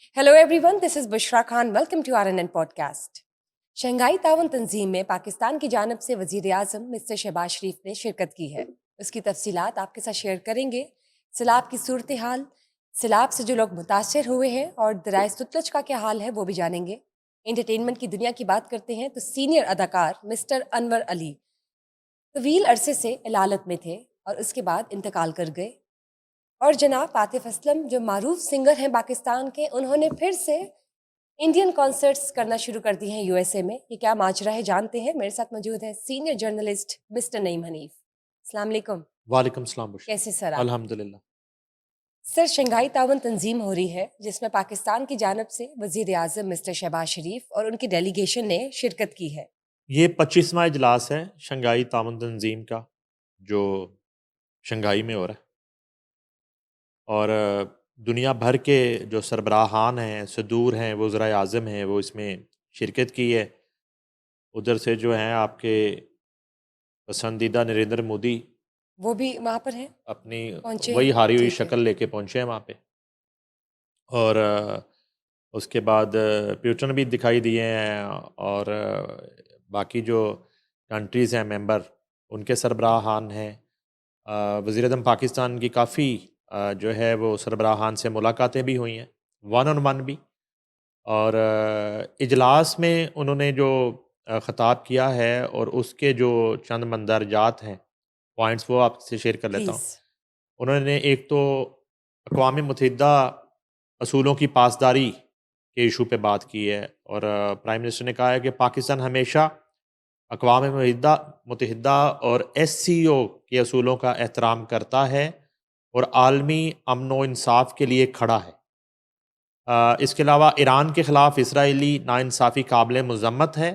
Hello everyone, this is Bushra Khan. Welcome to RNN podcast. Shanghai ताउन तंजीम में पाकिस्तान की जानब से वज़ीर आज़म मिस्टर शहबाज शरीफ ने शिरकत की है। उसकी तफसीलात आपके साथ शेयर करेंगे। सैलाब की सूरत हाल, सैलाब से जो लोग मुतासर हुए हैं और दराए सतलुज का क्या हाल है वो भी जानेंगे। एंटरटेनमेंट की दुनिया की बात करते हैं तो सीनियर अदाकार मिस्टर अनवर अली तवील अरसे से इलालत में थे और उसके बाद इंतकाल कर गए। और जनाब आतिफ असलम जो मारूफ सिंगर हैं पाकिस्तान के, उन्होंने फिर से इंडियन कॉन्सर्ट्स करना शुरू कर दिए हैं यूएसए में। ये क्या माजरा है जानते हैं। मेरे साथ मौजूद है senior journalist mister Naeem Hanif. अस्सलाम वालेकुम। वालेकुम सलाम बुशरा। कैसे सर आप? अल्हम्दुलिल्लाह। सर, शंघाई ताउन तंजीम हो रही है जिसमें पाकिस्तान की जानब से वजीर आज़म मिस्टर शहबाज शरीफ और उनकी डेलीगेशन ने शिरकत की है। ये 25वां इजलास है शंघाई ताउन तंजीम का, जो शंघाई में हो रहा है। और दुनिया भर के जो सरबराहान हैं, सदूर हैं, वज़राए आज़म हैं, वो इसमें शिरकत की है। उधर से जो हैं आपके पसंदीदा नरेंद्र मोदी वो भी वहाँ पर हैं, अपनी पहुँचे वही हैं। हारी हुई ठीक है। शक्ल लेके पहुँचे हैं वहाँ पे। और उसके बाद प्यूटन भी दिखाई दिए हैं, और बाकी जो कंट्रीज़ हैं मेंबर, उनके सरबराहान हैं। वज़ीर आज़म पाकिस्तान की काफ़ी जो है वो सरबराहान से मुलाकातें भी हुई हैं, वन ऑन वन भी। और इजलास में उन्होंने जो ख़ताब किया है और उसके जो चंद मंदरजात हैं, पॉइंट्स, वो आपसे शेयर कर लेता हूँ। प्लीज़। उन्होंने एक तो अक़वाम मुत्तहिदा असूलों की पासदारी के इशू पे बात की है, और प्राइम मिनिस्टर ने कहा है कि पाकिस्तान हमेशा अक़वाम मुत्तहिदा और SCO के असूलों का एहतराम करता है और आलमी अमन व इंसाफ के लिए खड़ा है। इसके अलावा ईरान के ख़िलाफ़ इसराइली नाइंसाफ़ी काबिल मज़म्मत है।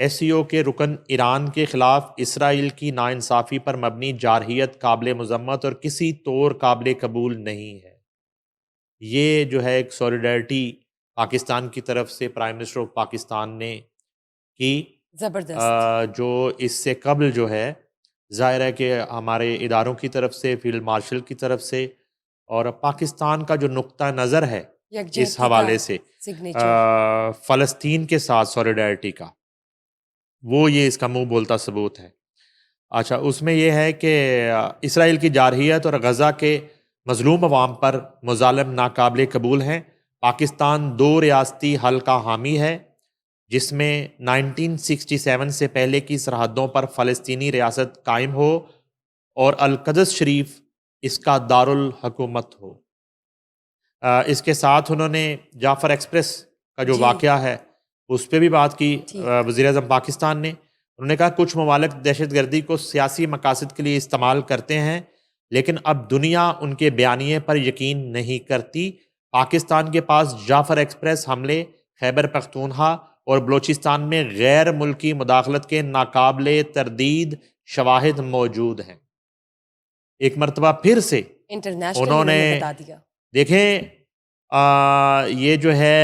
SCO के रुकन ईरान के ख़िलाफ़ इसराइल की नाइंसाफ़ी पर मबनी जारहियत काबिल मज़म्मत और किसी तौर काबिल कबूल नहीं है। ये जो है एक सॉलिडारिटी पाकिस्तान की तरफ से प्राइम मिनिस्टर ऑफ पाकिस्तान ने की। ज़बरदस्त। जो इससे कबल जो है, ज़ाहिर है कि हमारे इदारों की तरफ से, फील्ड मार्शल की तरफ से, और पाकिस्तान का जो नुक्ता नज़र है इस यकजहती का हवाले से सिग्नेचर। फ़लस्तीन के साथ सॉलिडारिटी का, वो ये इसका मुँह बोलता सबूत है। अच्छा, उसमें यह है कि इसराइल की जारहियत और गज़ा के मज़लूम अवाम पर मुज़ालिम नाकाबिल कबूल हैं। पाकिस्तान 2 रियासती हल का हामी है, जिसमें 1967 से पहले की सरहदों पर फ़लस्तीनी रियासत कायम हो और अल-क़ुद्स शरीफ इसका दारुल हुकूमत हो। इसके साथ उन्होंने जाफ़र एक्सप्रेस का जो जी। वाक़या है, उस पे भी बात की ठीक। वज़ीर-ए-आज़म पाकिस्तान ने। उन्होंने कहा कुछ ममालिक दहशतगर्दी को सियासी मकासद के लिए इस्तेमाल करते हैं, लेकिन अब दुनिया उनके बयानिए पर यकीन नहीं करती। पाकिस्तान के पास जाफ़र एक्सप्रेस हमले, खैबर पख्तूनख्वा और बलूचिस्तान में गैर मुल्की मुदाखलत के नाकाबिले तरदीद शवाहिद मौजूद हैं। एक मरतबा फिर से इंटरनेशनल उन्होंने उन्होंने बता दिया। देखें, ये जो है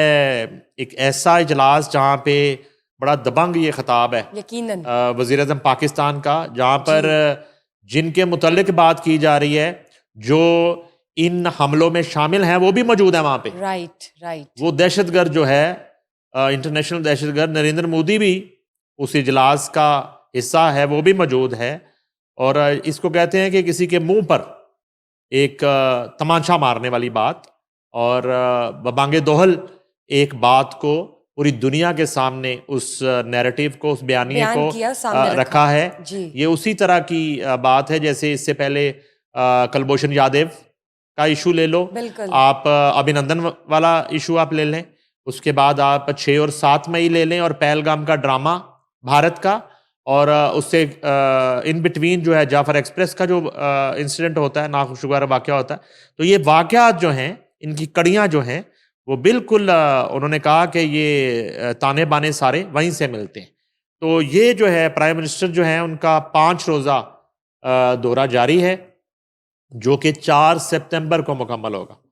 एक ऐसा इजलास जहाँ पे बड़ा दबंग ये ख़ताब है यकीनन। वज़ीर आज़म पाकिस्तान का, जहाँ जी। पर जिनके मुतल्लिक बात की जा रही है, जो इन हमलों में शामिल हैं, वो भी मौजूद है वहाँ पे। Right, right. वो दहशतगर्द जो है, इंटरनेशनल दहशतगर्द नरेंद्र मोदी भी उस इजलास का हिस्सा है, वो भी मौजूद है। और इसको कहते हैं कि किसी के मुंह पर एक तमाचा मारने वाली बात, और बबांगे दोहल एक बात को पूरी दुनिया के सामने, उस नैरेटिव को, उस बयानिए बयान को किया, सामने रखा है। जी। ये उसी तरह की बात है जैसे इससे पहले कुलभूषण यादव का इशू ले लो, बिल्कुल। आप अभिनंदन वाला इशू आप ले लें, उसके बाद आप 6 और 7 मई ले लें, और पहलगाम का ड्रामा भारत का, और उससे इन बिटवीन जो है जाफ़र एक्सप्रेस का जो इंसिडेंट होता है, नाखुशगवार वाक़या होता है। तो ये वाक़यात जो हैं, इनकी कड़ियाँ जो हैं, वो बिल्कुल उन्होंने कहा कि ये ताने बाने सारे वहीं से मिलते हैं। तो ये जो है प्राइम मिनिस्टर जो है, उनका 5 रोज़ा दौरा जारी है, जो कि 4 सितंबर को मुकम्मल होगा।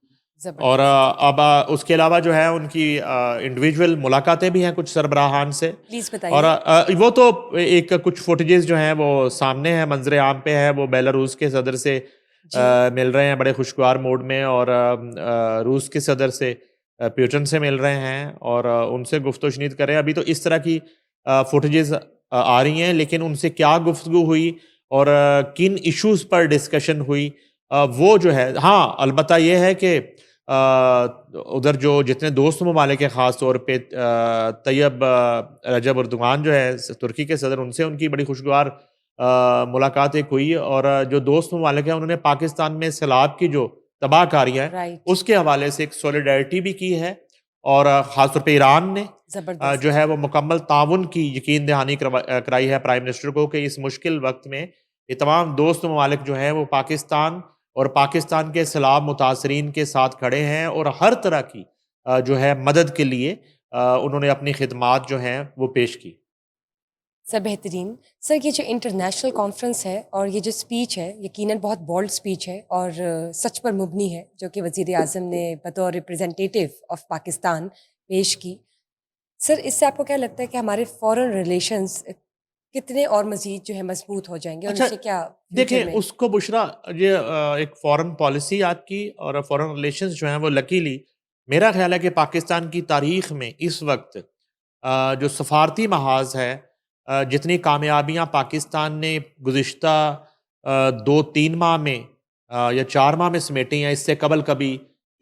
और जबरदस्त। अब उसके अलावा जो है उनकी इंडिविजुअल मुलाकातें भी हैं कुछ सरबराहान से। प्लीज और बताइए। वो तो एक कुछ फुटेजेस जो हैं वो सामने हैं, मंजर आम पे है। वो बेलारूस के सदर से जी। मिल रहे हैं बड़े खुशगवार मूड में, और रूस के सदर से प्यूटन से मिल रहे हैं और उनसे गुफ्तगू शनीद कर रहे हैं। अभी तो इस तरह की फुटेजेस आ रही हैं, लेकिन उनसे क्या गुफ्तगू हुई और किन इश्यूज पर डिस्कशन हुई, वो जो है, हाँ, अलबत्ता ये है कि उधर जो जितने दोस्त ममालिक हैं, ख़ास तौर पे तैयब रजब अर्दोग़ान जो है तुर्की के सदर, उनसे उनकी बड़ी खुशगवार मुलाकात एक हुई और जो दोस्त ममालिक हैं उन्होंने पाकिस्तान में सैलाब की जो तबाहकारियाँ हैं राइट। उसके हवाले से एक सॉलिडारिटी भी की है और ख़ास तौर पे ईरान ने जो जबरदस्त। है वो मुकम्मल ताउन की यकीन दहानी कराई है प्राइम मिनिस्टर को कि इस मुश्किल वक्त में ये तमाम दोस्त ममालिक जो हैं वो पाकिस्तान और पाकिस्तान के सैलाब मुतासरीन के साथ खड़े हैं और हर तरह की जो है मदद के लिए उन्होंने अपनी खिदमात जो हैं वो पेश की। सर बेहतरीन। सर ये जो इंटरनेशनल कॉन्फ्रेंस है और ये जो स्पीच है यकीनन बहुत बोल्ड स्पीच है और सच पर मुबनी है जो कि वज़ीर आज़म ने बतौर रिप्रेजेंटेटिव ऑफ पाकिस्तान पेश की। सर इससे आपको क्या लगता है कि हमारे फॉरेन रिलेशंस कितने और मज़ीद जो है मजबूत हो जाएंगे और अच्छा, इससे क्या फ्यूचर देखें में? उसको बुशरा, ये एक फॉरेन पॉलिसी आपकी और फॉरेन रिलेशंस जो हैं वो लकीली मेरा ख्याल है कि पाकिस्तान की तारीख में इस वक्त जो सफारती महाज है, जितनी कामयाबियां पाकिस्तान ने गुज़िश्ता 2-3 माह में या 4 माह में समेटी हैं, इससे कबल कभी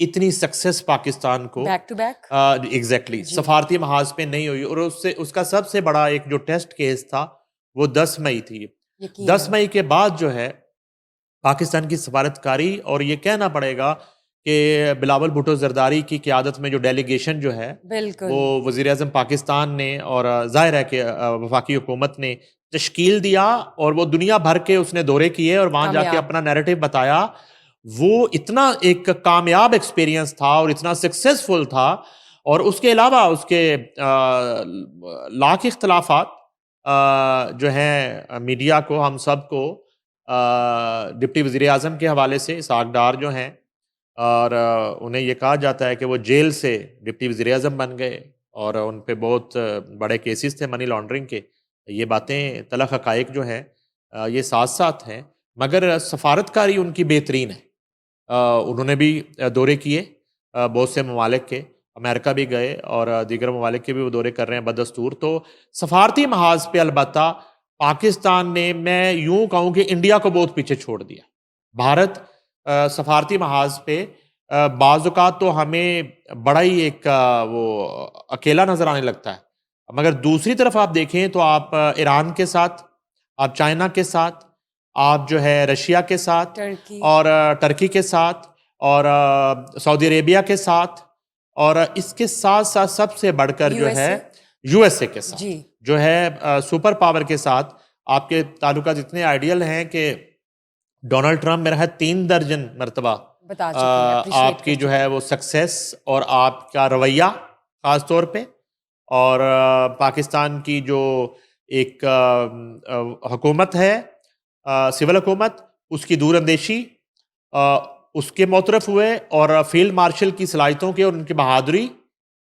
इतनी सक्सेस पाकिस्तान को बैक टू बैक। एग्जैक्टली जी। सफारती महाज पे नहीं हुई। और उससे उसका सबसे बड़ा एक जो टेस्ट केस था वो 10 मई थी। 10 यकीनन। मई के बाद जो है पाकिस्तान की सफारतकारी, और ये कहना पड़ेगा कि बिलावल भुट्टो जरदारी की क़यादत में जो डेलीगेशन जो है वो बिल्कुल। वज़ीर आज़म पाकिस्तान ने और ज़ाहिर है कि वफाकी हुकूमत ने तश्कील दिया और वो दुनिया भर के उसने दौरे किए और वहाँ जाके कामयाब। अपना नैरेटिव बताया। वो इतना एक कामयाब एक्सपीरियंस था और इतना सक्सेसफुल था। और उसके अलावा उसके लाख इख्तलाफात जो हैं मीडिया को, हम सब को, डिप्टी वज़ीर आज़म के हवाले से इसहाक़ डार जो हैं और उन्हें ये कहा जाता है कि वो जेल से डिप्टी वज़ीर आज़म बन गए और उन पे बहुत बड़े केसेस थे मनी लॉन्ड्रिंग के। ये बातें तलख़ हक़ाइक़ जो हैं ये साथ-साथ हैं, मगर सफ़ारतकारी उनकी बेहतरीन है। उन्होंने भी दौरे किए बहुत से ममालिक के, अमेरिका भी गए और दीगर ममालिक के भी वो दौरे कर रहे हैं बदस्तूर। तो सफ़ारती महाज़ पे अलबत्ता पाकिस्तान ने, मैं यूँ कहूँ कि इंडिया को बहुत पीछे छोड़ दिया। भारत सफ़ारती महाज़ पे बाज़ औक़ात तो हमें बड़ा ही एक वो अकेला नज़र आने लगता है। मगर दूसरी तरफ आप देखें तो आप ईरान के साथ, आप चाइना के साथ, आप जो है रशिया के साथ टर्की। और टर्की के साथ और सऊदी अरेबिया के साथ और इसके साथ-साथ सबसे बढ़कर जो है यूएसए। यूएसए के साथ, जी। जो है सुपर पावर के साथ आपके ताल्लुकात इतने आइडियल हैं कि डोनाल्ड ट्रंप मेरा है 3 दर्जन मर्तबा बता चुके हैं, अप्रिशिएट आपकी कर जो है चुके वो सक्सेस और आपका रवैया ख़ास तौर पे और पाकिस्तान की जो एक हुकूमत है, सिविल हुकूमत, उसकी दूरअंदेशी, उसके मोतरफ हुए और फील्ड मार्शल की सलाहियतों के और उनकी बहादुरी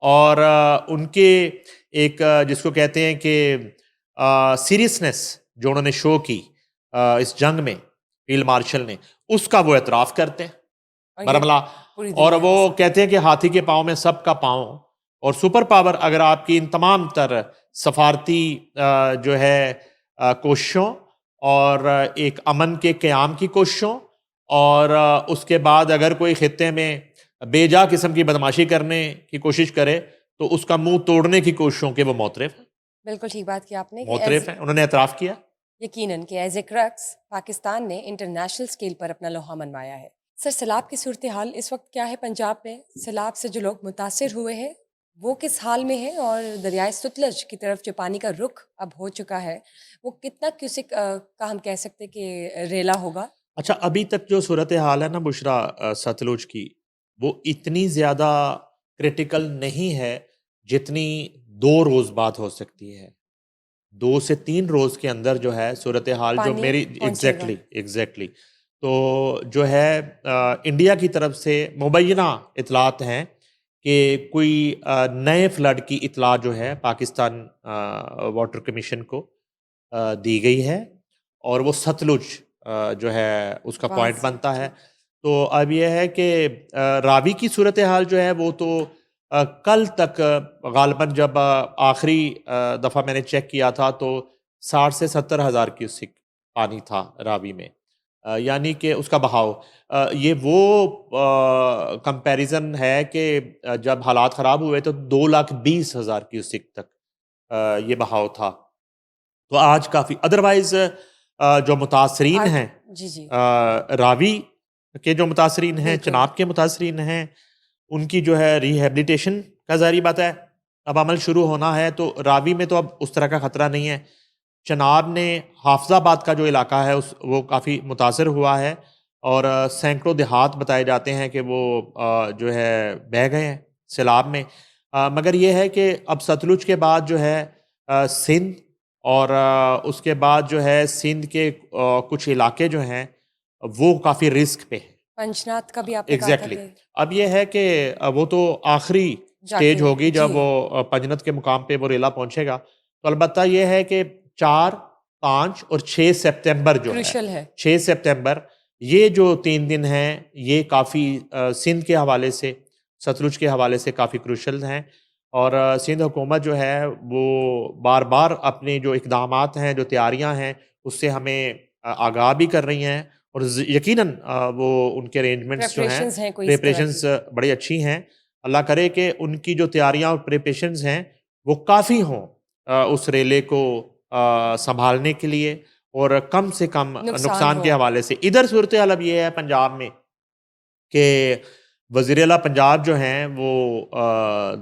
और उनके एक जिसको कहते हैं कि सीरियसनेस जो उन्होंने शो की इस जंग में फील्ड मार्शल ने, उसका वो एतराफ़ करते हैं और ये बरमला। पूरी और दुनिया वो के साथ। कहते हैं कि हाथी के पाँव में सबका पाँव। और सुपर पावर अगर आपकी इन तमाम तर सफारती जो है कोशिशों और एक अमन के क़याम की कोशिशों और उसके बाद अगर कोई ख़ित्ते में बेजा किस्म की बदमाशी करने की कोशिश करे तो उसका मुंह तोड़ने की कोशिशों के वो मोतरफ़ हैं। बिल्कुल ठीक बात की आपने कि मोतरफ़ हैं, उन्होंने एतराफ़ किया। यकीनन कि एज ए क्रक्स पाकिस्तान ने इंटरनेशनल स्केल पर अपना लोहा मनवाया है। सर सैलाब की सूरत हाल इस वक्त क्या है पंजाब में? सैलाब से जो लोग मुतासिर हुए हैं वो किस हाल में है और दरियाए सतलज की तरफ जो पानी का रुख अब हो चुका है वो कितना क्यूसिक का हम कह सकते हैं कि रेला होगा? अच्छा, अभी तक जो सूरत हाल है ना बुशरा सतलुज की, वो इतनी ज़्यादा क्रिटिकल नहीं है जितनी 2 रोज़ बाद हो सकती है। 2 से 3 रोज़ के अंदर जो है सूरत हाल जो पानी मेरी पहुंचेगा। एग्ज़ैक्टली तो जो है इंडिया की तरफ से मुबैना इतलात हैं कि कोई नए फ्लड की इतला जो है पाकिस्तान वाटर कमीशन को दी गई है और वो सतलुज जो है उसका पॉइंट वाज़। बनता है। जी। तो अब ये है कि रावी की सूरत हाल जो है वो तो कल तक गालिबन जब आखिरी दफ़ा मैंने चेक किया था तो 60 से 70 हज़ार क्यूसिक पानी था रावी में। यानी कि उसका बहाव ये वो कंपैरिजन है कि जब हालात ख़राब हुए तो 2,20,000 क्यूसिक तक ये बहाव था। तो आज काफ़ी अदरवाइज़ जो मुतासरीन आज हैं जी, जी। रावी के जो मुतासरीन हैं, बिल्कुल। चनाब के मुतासरीन हैं, उनकी जो है रिहैबिलिटेशन का ज़ाहिर बात है, अब अमल शुरू होना है, तो रावी में तो अब उस तरह का ख़तरा नहीं है। चनाब ने हाफ़िज़ाबाद का जो इलाका है वो काफ़ी मुतासर हुआ है और सैकड़ों देहात बताए जाते हैं कि वो जो है बह गए हैं सैलाब में। मगर ये है कि अब सतलुज के बाद जो है सिंध और उसके बाद जो है सिंध के कुछ इलाके जो हैं वो काफ़ी रिस्क पे हैं। पंचनाद का भी आपने कहा था एग्ज़ैक्टली। कि अब ये है कि वो तो आखिरी स्टेज जाके होगी जी, जब वो पंजनत के मुकाम पे वो रेला पहुँचेगा। तो अलबत्ता ये है कि 4, 5 और 6 सितंबर जो है, क्रूशियल है। 6 सितंबर ये जो 3 दिन हैं, ये काफ़ी सिंध के हवाले से, सतलुज के हवाले से काफ़ी क्रूशियल हैं और सिंध हुकूमत जो है वो बार-बार अपने जो इक़दामात हैं, जो तैयारियाँ हैं, उससे हमें आगाह भी कर रही हैं और यकीनन वो उनके अरेंजमेंट्स जो हैं, प्रिपरेशंस हैं कोई इस तरह प्रिपरेशंस की? बड़ी अच्छी हैं। अल्लाह करे कि उनकी जो तैयारियाँ और प्रिपरेशंस हैं, वो काफ़ी हों उस रेले को सँभालने के लिए और कम से कम नुकसान नुकसान हो। के हवाले से। इधर सूरत-ए-हाल अब ये है पंजाब में कि वज़ीर आला पंजाब जो हैं वो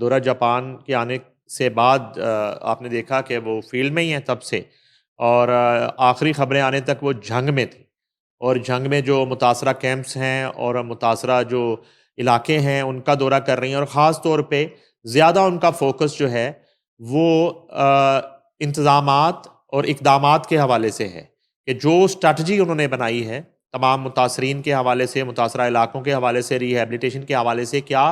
दौरा जापान के आने से बाद आपने देखा कि वो फ़ील्ड में ही हैं तब से और आखिरी ख़बरें आने तक वो जंग में थे और जंग में जो मुतासरा कैंप्स हैं और मुतासरा जो इलाके हैं उनका दौरा कर रही हैं और ख़ास तौर पे ज़्यादा उनका फ़ोकस जो है वो इंतज़ामात और इक़दामात के हवाले से है कि जो स्ट्रैटेजी उन्होंने बनाई है तमाम मुतासरीन के हवाले से, मुतासरा इलाकों के हवाले से, रिहैबिलिटेशन के हवाले से क्या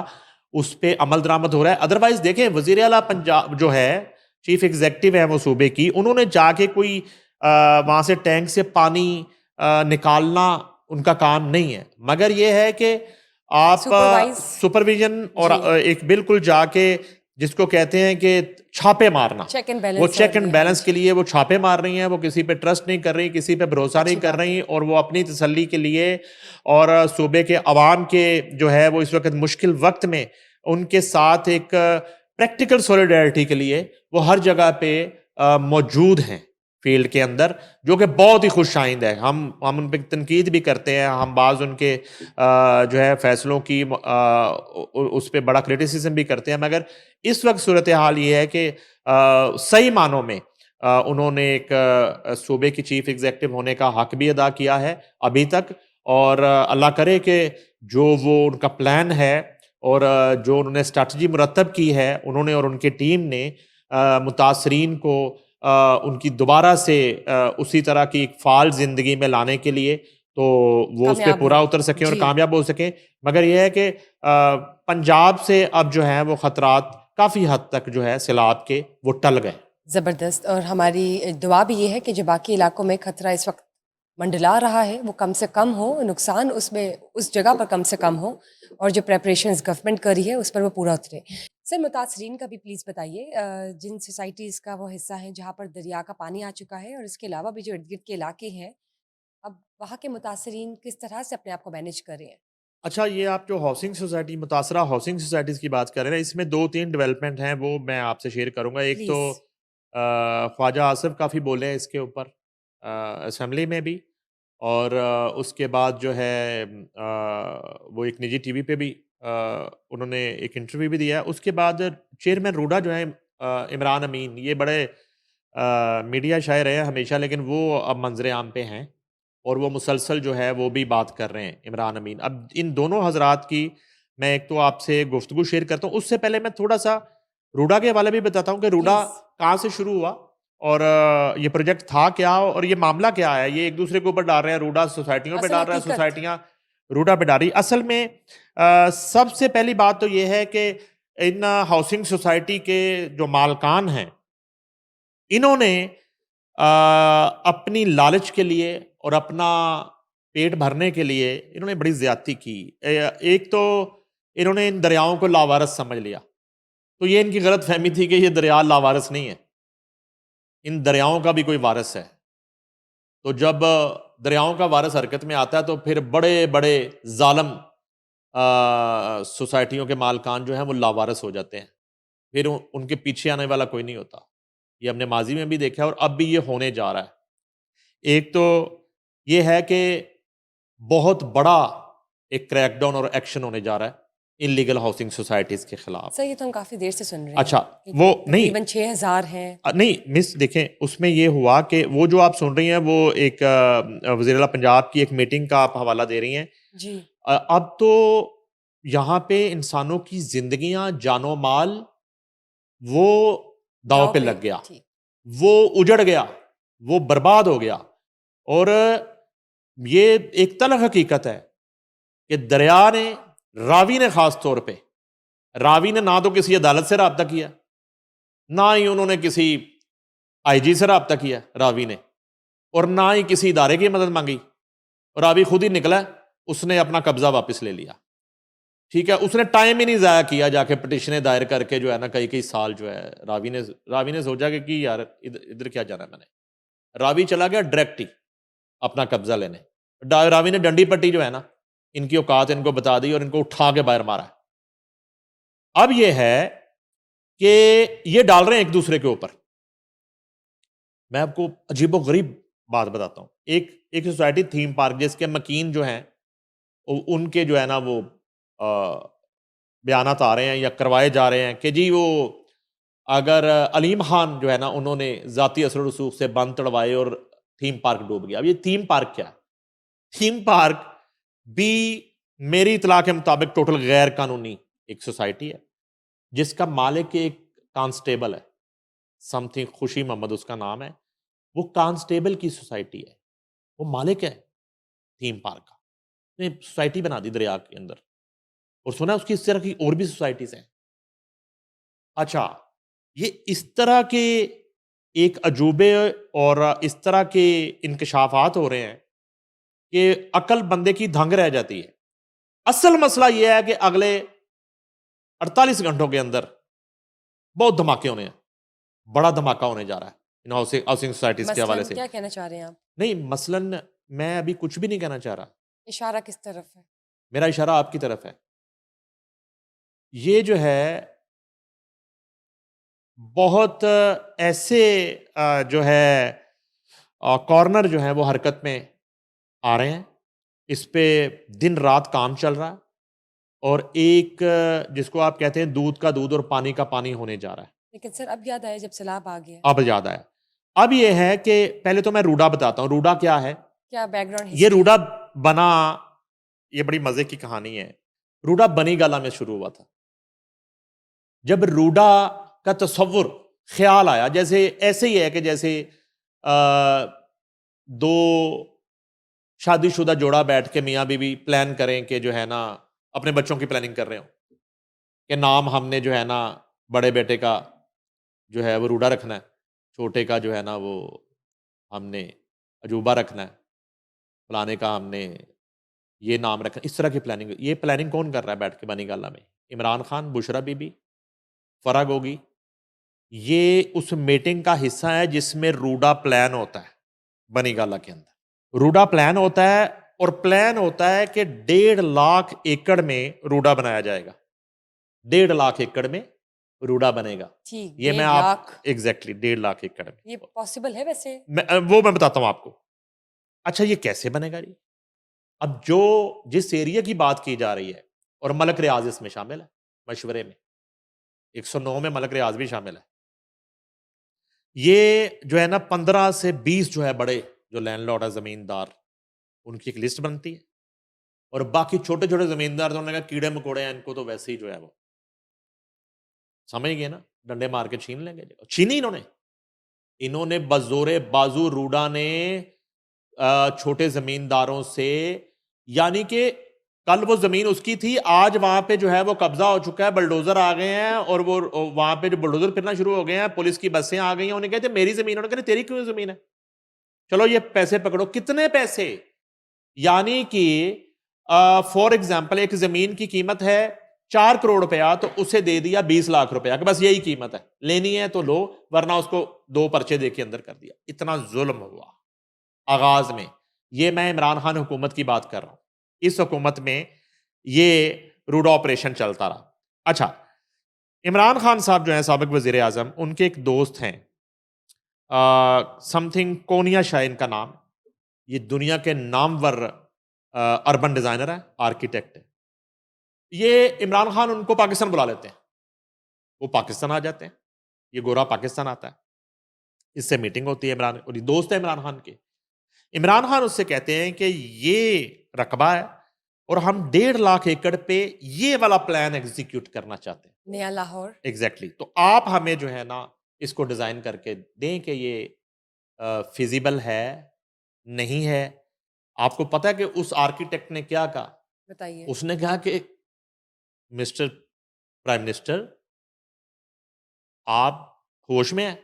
उस पे अमल दरामद हो रहा है? अदरवाइज़ देखें वज़ीर आला पंजाब जो है, चीफ़ एग्ज़ेक्टिव है वो सूबे की, उन्होंने जाके कोई वहाँ से टैंक से पानी निकालना उनका काम नहीं है। मगर ये है कि आप सुपरवाइज़ सुपरविज़न और जी, एक बिल्कुल जाके जिसको कहते हैं कि छापे मारना। चेक एंड वो बैलेंस चेक वाली एंड हाँ बैलेंस के जी, लिए वो छापे मार रही हैं, वो किसी पे ट्रस्ट नहीं कर रही, किसी पे भरोसा नहीं अच्छी कर बात रही है। और वो अपनी तसल्ली के लिए और सूबे के अवाम के जो है वो इस वक़्त मुश्किल वक़्त में उनके साथ एक प्रैक्टिकल सॉलिडारिटी के लिए वो हर जगह पे मौजूद हैं फ़ील्ड के अंदर, जो कि बहुत ही खुशाइंद है। हम उन पे तनकीद भी करते हैं, हम बाज़ उनके जो है फ़ैसलों की उस पे बड़ा क्रिटिसिज़्म भी करते हैं, मगर इस वक़्त सूरत-ए-हाल ये है कि सही मानों में उन्होंने एक सूबे की चीफ़ एग्ज़ेक्टिव होने का हक़ भी अदा किया है अभी तक और अल्लाह करे कि जो वो उनका प्लान है और जो उन्होंने स्ट्रैटेजी मुरतब की है, उन्होंने और उनकी टीम ने मुतासरीन को उनकी दोबारा से उसी तरह की एक फ़ाल ज़िंदगी में लाने के लिए, तो वो उस पे कामयाब पूरा हो। उतर सकें और जी। कामयाब हो सकें। मगर ये है कि पंजाब से अब जो है वो ख़तरात काफ़ी हद तक जो है सैलाब के वो टल गए। ज़बरदस्त और हमारी दुआ भी ये है कि जो बाकी इलाकों में खतरा इस वक्त मंडला रहा है वो कम से कम हो, नुकसान उसमें उस जगह पर कम से कम हो और जो प्रेपरेशंस गवर्नमेंट कर रही है उस पर वो पूरा उतरे। सर मुतासरीन का भी प्लीज़ बताइए जिन सोसाइटीज़ का वो हिस्सा है जहाँ पर दरिया का पानी आ चुका है और इसके अलावा भी जो इर्द गिर्द के इलाके हैं, अब वहाँ के मुतासरीन किस तरह से अपने आप को मैनेज कर रहे हैं? अच्छा, ये आप जो हाउसिंग सोसाइटी मुतासरा हाउसिंग सोसाइटीज़ की बात कर रहे हैं, इसमें 2-3 डेवलपमेंट हैं, वो मैं आपसे शेयर करूँगा। एक तो प्लीज़। ख्वाजा आसिफ काफ़ी बोले हैं इसके ऊपर असेंबली में भी और उसके बाद जो है वो एक निजी टीवी पे भी उन्होंने एक इंटरव्यू भी दिया है। उसके बाद चेयरमैन रूडा जो हैं इमरान अमीन, ये बड़े मीडिया शायर रहे हैं हमेशा, लेकिन वो अब मंज़र आम पे हैं और वो मुसलसल जो है वो भी बात कर रहे हैं इमरान अमीन। अब इन दोनों हज़रात की मैं एक तो आपसे गुफ्तगू शेयर करता हूँ, उससे पहले मैं थोड़ा-सा रूडा के हवाले भी बताता हूँ कि रूडा प्लीज़। कहाँ से शुरू हुआ और ये प्रोजेक्ट था क्या और ये मामला क्या है? ये एक दूसरे के ऊपर डाल रहे हैं, रूडा सोसाइटियों पे असल डाल रहा है, हकीकत। सोसाइटियाँ रूडा पे डाल रही। असल में सबसे पहली बात तो ये है कि इन हाउसिंग सोसाइटी के जो मालकान हैं, इन्होंने अपनी लालच के लिए और अपना पेट भरने के लिए इन्होंने बड़ी ज़्यादती की। एक तो इन्होंने इन दरियाओं को लावारिस समझ लिया। तो ये इनकी गलत फहमी थी कि ये दरिया लावारिस नहीं है, इन दरियाओं का भी कोई वारिस है। तो जब दरियाओं का वारिस हरकत में आता है तो फिर बड़े बड़े जालम सोसाइटियों के मालकान जो हैं वो लावारिस हो जाते हैं, फिर उनके पीछे आने वाला कोई नहीं होता। ये हमने माजी में भी देखा है और अब भी ये होने जा रहा है। एक तो ये है कि बहुत बड़ा एक क्रैकडाउन और एक्शन होने जा रहा है इनलीगल हाउसिंग सोसाइटीज के खिलाफ। सर ये तो हम काफी देर से सुन रहे हैं अच्छा, कि वो नहीं तकरीबन 6000 हैं। नहीं मिस, देखें उसमें ये हुआ कि वो जो आप सुन रही हैं वो एक वज़ीर आला पंजाब की एक मीटिंग का आप हवाला दे रही हैं। जी अब तो यहाँ पे इंसानों की जिंदगियां, जानो माल वो दांव पे लग गया, ठीक। वो उजड़ गया, वो बर्बाद हो गया। और ये एक तल्ख हकीकत है कि दरिया ने, रावी ने खास तौर पे, रावी ने ना तो किसी अदालत से रब्ता किया, ना ही उन्होंने किसी आईजी से रब्ता किया रावी ने, और ना ही किसी इदारे की मदद मांगी। और रावी खुद ही निकला, उसने अपना कब्जा वापस ले लिया। ठीक है, उसने टाइम ही नहीं ज़ाया किया जाके पिटिशनें दायर करके जो है ना, कई कई साल जो है रावी ने सोचा कि यार इधर क्या जाना है मैंने। रावी चला गया डायरेक्ट ही अपना कब्जा लेने। रावी ने डंडी पट्टी जो है ना, इनकी औकात इनको बता दी और इनको उठा के बाहर मारा। अब यह है कि ये डाल रहे हैं एक दूसरे के ऊपर। मैं आपको अजीबो गरीब बात बताता हूं। एक सोसाइटी थीम पार्क जिसके मकीन जो हैं उनके जो है ना वो बयानात आ रहे हैं या करवाए जा रहे हैं कि जी वो अगर अलीम खान जो है ना, उन्होंने ज़ाती असर रसूख से बंद तड़वाए और थीम पार्क डूब गया। अब ये थीम पार्क क्या है? थीम पार्क भी मेरी इतला के मुताबिक टोटल गैर कानूनी एक सोसाइटी है जिसका मालिक एक कांस्टेबल है, समथिंग खुशी मोहम्मद उसका नाम है। वो कांस्टेबल की सोसाइटी है, वो मालिक है थीम पार्क का। उसने सोसाइटी बना दी दरिया के अंदर, और सुना उसकी इस तरह की और भी सोसाइटीज हैं। अच्छा, ये इस तरह के एक अजूबे और इस तरह के इंकशाफात हो रहे हैं कि अकल बंदे की दंग रह जाती है। असल मसला यह है कि अगले 48 घंटों के अंदर बहुत धमाके होने हैं, बड़ा धमाका होने जा रहा है इन हाउसिंग सोसाइटीज के हवाले मसलन से। क्या कहना चाह रहे हैं आप? नहीं, मसलन मैं अभी कुछ भी नहीं कहना चाह रहा, इशारा किस तरफ है? मेरा इशारा आपकी तरफ है। ये जो है बहुत ऐसे जो है कॉर्नर जो है वो हरकत में आ रहे हैं, इस पे दिन रात काम चल रहा है, और एक जिसको आप कहते हैं दूध का दूध और पानी का पानी होने जा रहा है। लेकिन सर अब याद आया जब सैलाब आ गया। अब याद आया। अब ये है कि पहले तो मैं रूडा बताता हूँ। रूडा क्या है? क्या बैकग्राउंड ये हिस्ट्री? रूडा बना, ये बड़ी मजे की कहानी है। रूडा बनीगाला में शुरू हुआ था। जब रूडा का तस्वुर, ख्याल आया, जैसे ऐसे ही है कि जैसे दो शादीशुदा जोड़ा बैठ के मियाँ बीवी प्लान करें कि जो है ना अपने बच्चों की प्लानिंग कर रहे हो कि नाम हमने जो है ना बड़े बेटे का जो है वो रूडा रखना है, छोटे का जो है ना वो हमने अजूबा रखना है, फलाने का हमने ये नाम रखना। इस तरह की प्लानिंग, ये प्लानिंग कौन कर रहा है बैठ के बनीगाला में? इमरान खान, बुशरा बीबी, फराग होगी। ये उस मीटिंग का हिस्सा है जिसमें रूडा प्लान होता है बनीगाला के अंदर। रूडा प्लान होता है, और प्लान होता है कि 1.5 लाख एकड़ में रूडा बनाया जाएगा। 1.5 लाख एकड़ में रूडा बनेगा। ठीक, ये मैं 1.5 आप लाख। एग्जैक्टली 1.5 लाख एकड़ में। ये पॉसिबल है वैसे? वो मैं बताता हूं आपको। अच्छा, ये कैसे बनेगा जी? अब जो जिस एरिया की बात की जा रही है, और मलक रियाज इसमें शामिल है मशवरे में, 109 में मलक रियाज भी शामिल है। ये जो है ना 15 से 20 जो है बड़े जो लैंडलॉर्ड है, जमींदार, उनकी एक लिस्ट बनती है, और बाकी छोटे छोटे जमींदार तो उन्होंने कहा कीड़े मकोड़े हैं, इनको तो वैसे ही जो है वो समझ गए ना, डंडे मार के छीन लेंगे। छीनी इन्होंने बजोरे बाजू रूडा ने छोटे जमींदारों से, यानी कि कल वो जमीन उसकी थी, आज वहां पे जो है वो कब्जा हो चुका है, बुलडोजर आ गए हैं, और वो वहां पे जो बुलडोजर फिरना शुरू हो गए हैं, पुलिस की बसें आ गई हैं। उन्हें कहते मेरी जमीन, उन्होंने कहते तेरी क्यों जमीन है, चलो ये पैसे पकड़ो। कितने पैसे? यानी कि फॉर एग्जाम्पल एक जमीन की कीमत है 4 करोड़ रुपया तो उसे दे दिया 20 लाख रुपया कि बस यही कीमत है, लेनी है तो लो, वरना उसको 2 पर्चे दे के अंदर कर दिया। इतना जुल्म हुआ आगाज में। ये मैं इमरान खान हुकूमत की बात कर रहा हूं। इस हुकूमत में ये रूडा ऑपरेशन चलता रहा। अच्छा, इमरान खान साहब जो हैं साबिक वजीर आजम, उनके एक दोस्त हैं समथिंग कोनिया शाह इनका नाम। ये दुनिया के नामवर अर्बन डिजाइनर है, आर्किटेक्ट है। ये इमरान खान उनको पाकिस्तान बुला लेते हैं, वो पाकिस्तान आ जाते हैं। ये गोरा पाकिस्तान आता है, इससे मीटिंग होती है इमरान, और ये दोस्त है इमरान खान के। इमरान खान उससे कहते हैं कि ये रकबा है और हम 1.5 लाख एकड़ पे ये वाला प्लान एग्जीक्यूट करना चाहते हैं, नया लाहौर। एग्जैक्टली तो आप हमें जो है ना इसको डिजाइन करके दें कि ये फिजिबल है नहीं है। आपको पता है कि उस आर्किटेक्ट ने क्या कहा? बताइए। उसने कहा कि मिस्टर प्राइम मिनिस्टर, आप होश में हैं?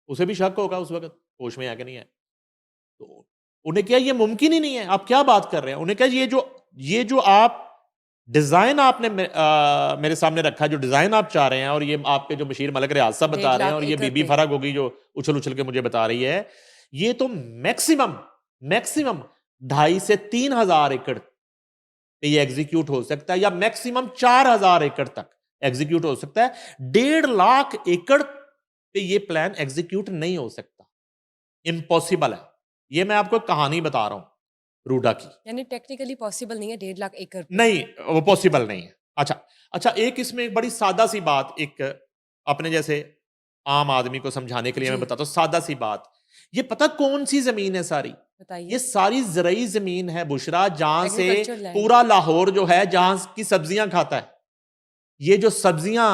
उसे भी शक होगा उस वक्त होश में है कि नहीं है। तो उन्हें क्या ये मुमकिन ही नहीं है, आप क्या बात कर रहे हैं? उन्हें क्या ये जो आप डिजाइन आपने मेरे सामने रखा है, जो डिजाइन आप चाह रहे हैं, और ये आपके जो बशीर मलिक रियाज साहब बता 1.5 रहे हैं, लाख और ये एकड़ बीबी पे। फरग होगी जो उछल उछल के मुझे बता रही है, ये तो मैक्सिमम मैक्सिमम 2.5 से 3,000 एकड़ पे ये एग्जीक्यूट हो सकता है, या मैक्सिमम 4,000 एकड़ तक एग्जीक्यूट हो सकता है। 1.5 लाख एकड़ पे ये प्लान एग्जीक्यूट नहीं हो सकता, इम्पॉसिबल है। ये मैं आपको एक कहानी बता रहा हूं रूडा की। यानी टेक्निकली पॉसिबल नहीं है 1.5 लाख एकड़ पे। नहीं, वो पॉसिबल नहीं है। अच्छा अच्छा, एक इसमें एक बड़ी सादा सी बात, एक अपने जैसे आम आदमी को समझाने के लिए मैं जी, बताता हूं, सादा सी बात। ये पता कौन सी जमीन है सारी? ये बताइए। सारी जरई जमीन है बुशरा, जहां से एग्रीकल्चर लैंड। पूरा लाहौर जो है, जहां की सब्जियां खाता है। ये जो सब्जियां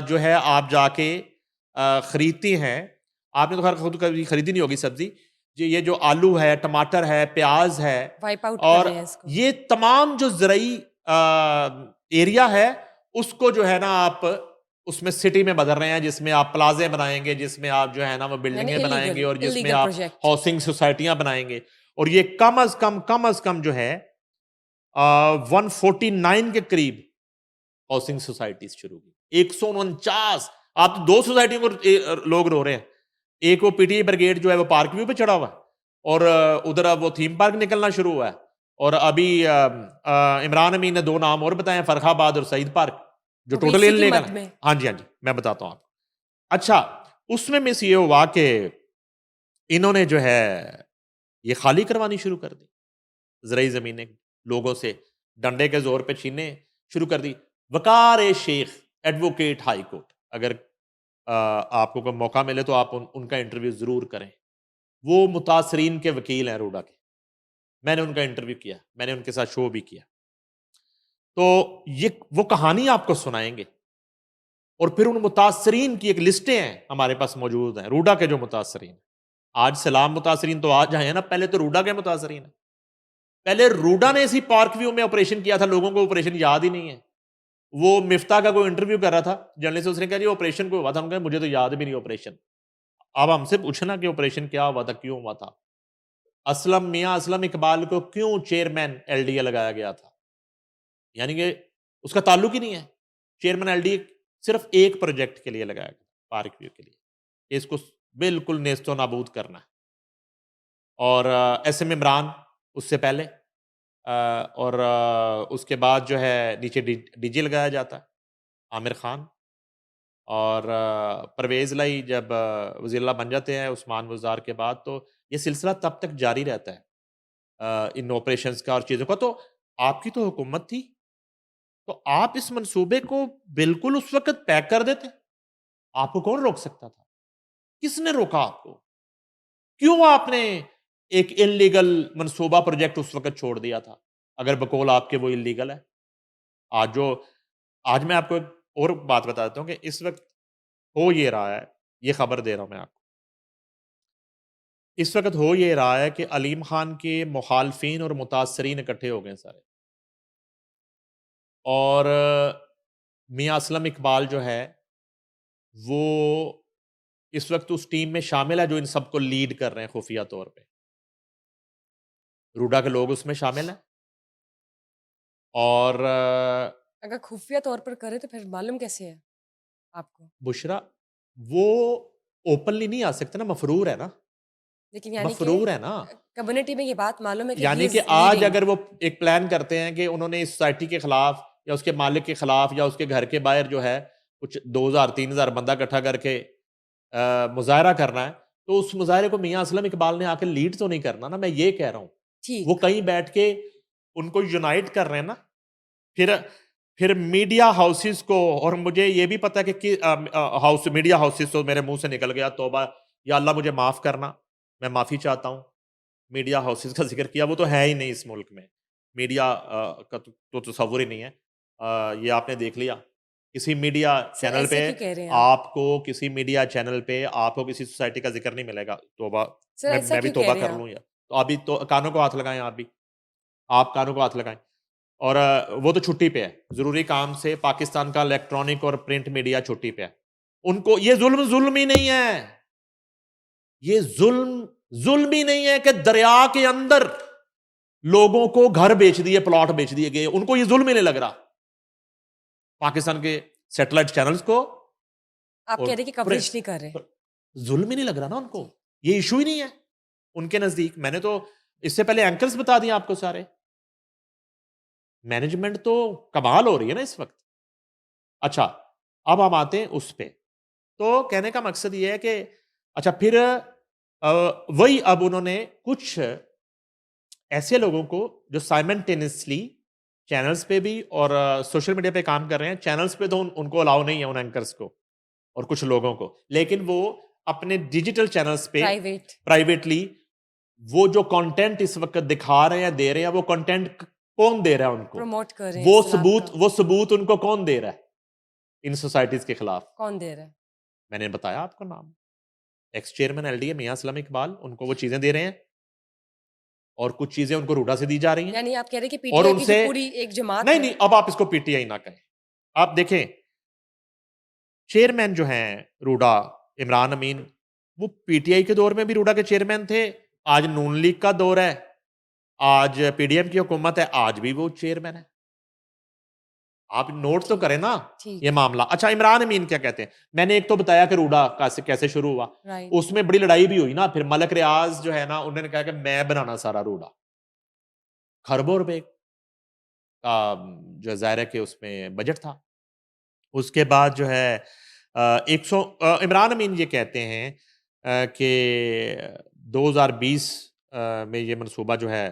जो है आप जाके खरीदती हैं, आपने तो खैर खुद कभी खरीदी नहीं होगी सब्जी, ये जो आलू है, टमाटर है, प्याज है, वाइप आउट कर और रहे हैं इसको। ये तमाम जो ज़रई एरिया है, उसको जो है ना आप उसमें सिटी में बदल रहे हैं, जिसमें आप प्लाजे बनाएंगे, जिसमें आप जो है ना वो यानी बिल्डिंगें बनाएंगे, इलीगल और जिसमें इलीगल आप प्रोजेक्ट। हाउसिंग सोसाइटियां बनाएंगे। और ये कम अज कम जो है 149 के करीब हाउसिंग सोसाइटीज शुरू की, 149। आप तो 2 सोसाइटियों को लोग रो रहे हैं। एक वो पीटीआई ब्रिगेड जो है वो पार्क व्यू पे चढ़ा हुआ है, और उधर अब वो थीम पार्क निकलना शुरू हुआ है। और अभी इमरान अमीन ने 2 नाम और बताए, फरखाबाद और सईद पार्क, जो वो भी टोटल इसी की इनलीगल मद है। में। हाँ जी हाँ जी, मैं बताता हूँ आपको। अच्छा, उसमें मिस ये हुआ कि इन्होंने जो है ये खाली करवानी शुरू कर दी, ज़रई ज़मीनें लोगों से डंडे के जोर पे छीनने शुरू कर दी। वकार ए शेख, एडवोकेट हाई कोर्ट, अगर आपको कोई मौका मिले तो आप उनका इंटरव्यू ज़रूर करें। वो मुतासरीन के वकील हैं रूडा के। मैंने उनका इंटरव्यू किया, मैंने उनके साथ शो भी किया। तो ये वो कहानी आपको सुनाएंगे, और फिर उन मुतासरीन की एक लिस्टें हैं हमारे पास मौजूद हैं, रूडा के जो मुतासरीन। आज सलाम मुतासरीन तो आज आए हैं ना, पहले तो रूडा के मुतासरीन हैं। पहले रूडा ने इसी पार्क व्यू में ऑपरेशन किया था, लोगों को ऑपरेशन याद ही नहीं है। वो मिफ्ता का कोई इंटरव्यू कर रहा था जर्नलिस्ट, उसने कहा जी ऑपरेशन को हुआ था, उनका मुझे तो याद भी नहीं ऑपरेशन। अब हमसे पूछना कि ऑपरेशन क्या हुआ था, क्यों हुआ था। असलम मियां असलम इकबाल को क्यों चेयरमैन एलडीए लगाया गया था, यानी कि उसका ताल्लुक ही नहीं है। चेयरमैन एलडीए सिर्फ एक प्रोजेक्ट के लिए लगाया गया, पार्क व्यू के लिए, इसको बिल्कुल नेस्तो नाबूद करना है। और एसएम इमरान उससे पहले, और उसके बाद जो है नीचे डीजे लगाया जाता है आमिर खान। और परवेज़ लाई जब वज़ीर-ए-आला बन जाते हैं उस्मान बुज़दार के बाद, तो ये सिलसिला तब तक जारी रहता है इन ऑपरेशंस का और चीज़ों का। तो आपकी तो हुकूमत थी, तो आप इस मंसूबे को बिल्कुल उस वक़्त पैक कर देते। आपको कौन रोक सकता था? किसने रोका आपको? क्यों आपने एक इल्लीगल मंसूबा प्रोजेक्ट उस वक़्त छोड़ दिया था, अगर बकौल आपके वो इल्लीगल है? आज जो आज मैं आपको एक और बात बता देता हूँ कि इस वक़्त हो ये रहा है, ये खबर दे रहा हूँ मैं आपको। इस वक़्त हो ये रहा है कि अलीम खान के मुखालफिन और मुतासरीन इकट्ठे हो गए हैं सारे। और मियाँ असलम इकबाल जो है, वो इस वक़्त उस टीम में शामिल है जो इन सबको लीड कर रहे हैं खुफिया तौर पे। रूडा के लोग उसमें शामिल हैं। और अगर खुफिया तौर पर करे तो फिर मालूम कैसे है आपको? बुशरा वो ओपनली नहीं आ सकते ना, मफरूर है ना, लेकिन यानी कि मफरूर है ना। कम्युनिटी में ये बात मालूम है कि ही यानी कि इज़ आज लीडिंग। अगर वो एक प्लान करते हैं कि उन्होंने इस सोसाइटी के खिलाफ या उसके मालिक के खिलाफ या उसके घर के बाहर जो है कुछ 2000-3000 बंदा इकट्ठा करके मुजाहरा करना है, तो उस मुजाहरे को मियां असलम इकबाल ने आके लीड तो नहीं करना ना, मैं ये कह रहा हूँ। वो ठीक। कहीं बैठ के उनको यूनाइट कर रहे हैं ना। फिर फिर मीडिया हाउसेस को, और मुझे ये भी पता है कि हाउस मीडिया हाउसेस तो मेरे मुंह से निकल गया, तौबा, या अल्लाह मुझे माफ करना, मैं माफी चाहता हूँ। मीडिया हाउसेस का जिक्र किया, वो तो है ही नहीं इस मुल्क में। मीडिया का तो तस्वुर ही नहीं है। ये आपने देख लिया किसी मीडिया सर चैनल ऐसे पे, क्यों कह रहे हैं आप? आपको किसी मीडिया चैनल पे आपको किसी सोसाइटी का जिक्र नहीं मिलेगा। तौबा, सर ऐसा मैं भी क्यों कह तौबा रहे हैं कर आप? लूँ या तो अभी तो कानों को हाथ लगाएं, आप भी, आप कानों को हाथ लगाएं। और वो तो छुट्टी पे है जरूरी काम से, पाकिस्तान का इलेक्ट्रॉनिक और प्रिंट मीडिया छुट्टी पे है। उनको ये जुल्म ही नहीं है, ये जुल्म ही नहीं है कि दरिया के अंदर लोगों को घर बेच दिए, प्लॉट बेच दिए गए, उनको ये जुल्म ही नहीं लग रहा। पाकिस्तान के सैटेलाइट चैनल्स को आप और कह रहे हैं कि कवरेज नहीं कर रहे। जुल्म ही नहीं लग रहा ना उनको, जी। ये इशू ही नहीं है उनके नजदीक। मैंने तो इससे पहले एंकर्स बता दिए आपको सारे। मैनेजमेंट तो कमाल हो रही है ना इस वक्त। अच्छा, अब हम आते हैं उस पे। तो कहने का मकसद ये है कि अच्छा, फिर वही अब उन्होंने कुछ ऐसे लोगों को जो साइमल्टेनियसली चैनल्स पे भी और सोशल मीडिया पे काम कर रहे हैं। चैनल्स पे तो उनको अलाउ नहीं है, उन एंकर्स को और कुछ लोगों को, लेकिन वो अपने डिजिटल चैनल्स पे प्राइवेट। प्राइवेटली वो जो कंटेंट इस वक्त दिखा रहे हैं, दे रहे हैं, वो कंटेंट कौन दे रहा है उनको? प्रमोट कर रहे हैं इस्लाम का। वो सबूत उनको कौन दे रहा है इन सोसाइटीज के खिलाफ? कौन दे रहा है? मैंने बताया आपको नाम, एक्स चेयरमैन एलडीए मियां असलम इकबाल, उनको वो चीजें दे रहे हैं और कुछ चीजें उनको रूडा से दी जा रही हैं। यानी आप कह रहे हैं कि और पीटीआई की जो उनसे पूरी एक जमात नहीं है। नहीं, अब आप इसको पीटीआई ना कहें। आप देखें, चेयरमैन जो हैं रूडा, इमरान अमीन, वो पीटीआई के दौर में भी रूडा के चेयरमैन थे। आज नून लीग का दौर है, आज पीडीएम की हुकूमत है, आज भी वो चेयरमैन है। आप नोट तो ठीक। करें ना ठीक। ये मामला। अच्छा, इमरान अमीन क्या कहते हैं? मैंने एक तो बताया कि रूडा कैसे कैसे शुरू हुआ, राइट। उसमें बड़ी लड़ाई भी हुई ना। फिर मलक रियाज जो है ना, उन्होंने कहा कि मैं बनाना सारा रूडा, खरबों रुपए का जो ज़ाहिर है कि उसमें बजट था। उसके बाद जो है इमरान अमीन ये कहते हैं कि 2020 में ये मनसूबा जो है